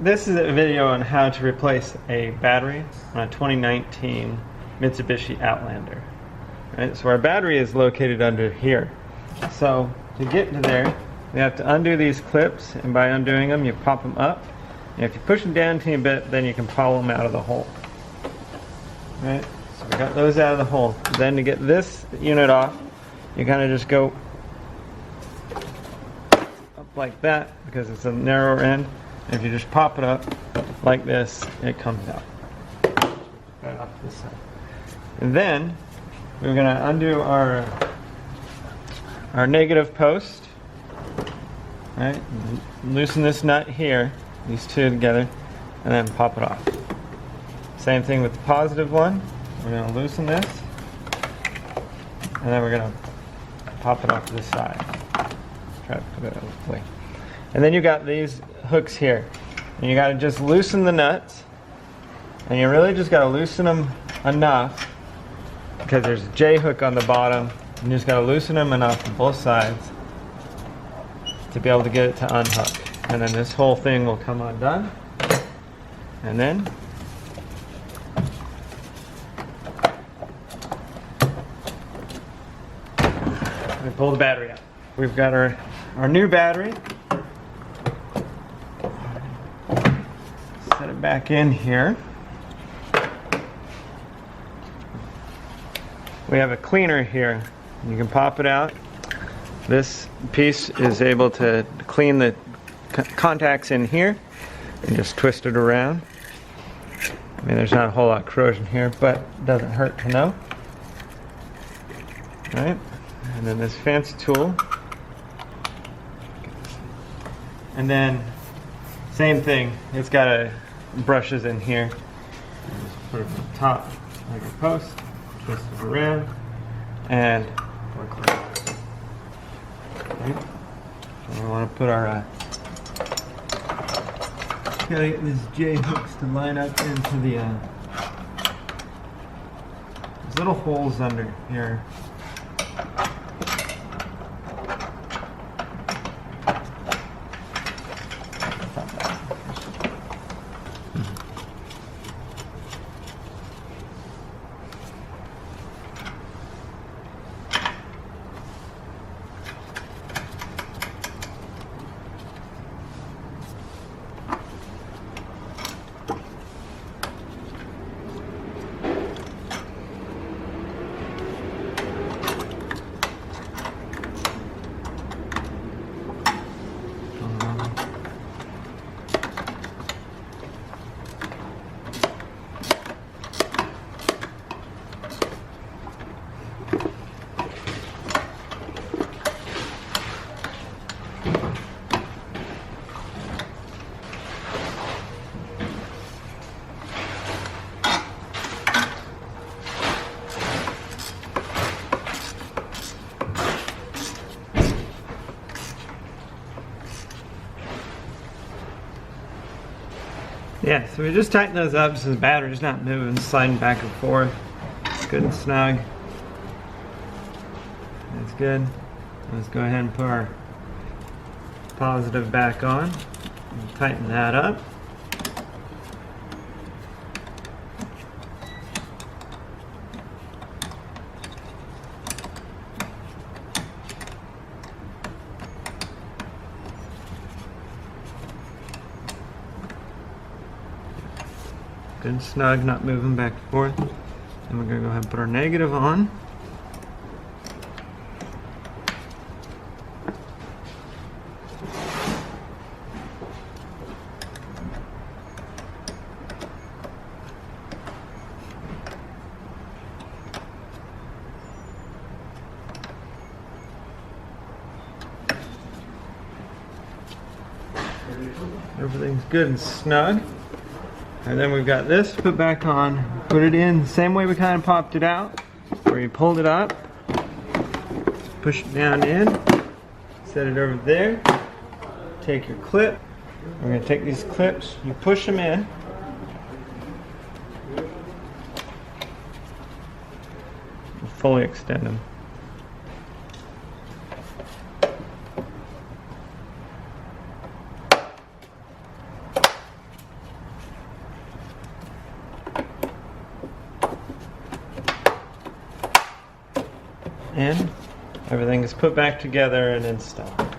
this is a video on how to replace a battery on a 2019 Mitsubishi Outlander. Right, so our battery is located under here. So to get to there, we have to undo these clips, and by undoing them, you pop them up. And if you push them down a teeny bit, then you can pull them out of the hole. Right, so we got those out of the hole. Then to get this unit off, you kind of just go up like that because it's a narrower end. And if you just pop it up like this, it comes out. Right off this side. And then we're going to undo our negative post. Right? Loosen this nut here, these two together, and then pop it off. Same thing with the positive one. We're going to loosen this, and then we're going to pop it off to this side. Try to put it away. And then you got these hooks here, and you got to just loosen the nuts, and you really just got to loosen them enough because there's a J hook on the bottom. You just got to loosen them enough on both sides to be able to get it to unhook, and then this whole thing will come undone, and then we pull the battery out. We've got our new battery. Set it back in here. We have a cleaner here. You can pop it out. This piece is able to clean the contacts in here and just twist it around. I mean, there's not a whole lot of corrosion here, but it doesn't hurt to know. Right? And then this fancy tool. And then same thing, it's got brushes in here. Just put it on top like a post, twist it around, and work like that. Right. So we want to put our gotta get these J hooks to line up into the there's little holes under here. Yeah, so we just tighten those up so the battery's not moving, sliding back and forth. It's good and snug. That's good. Let's go ahead and put our positive back on. And tighten that up. Good and snug, not moving back and forth. And we're going to go ahead and put our negative on. Everything's good and snug. And then we've got this to put back on, put it in the same way we kind of popped it out, where you pulled it up, push it down in, set it over there, take your clip, we're going to take these clips, you push them in, and fully extend them. and everything is put back together and installed.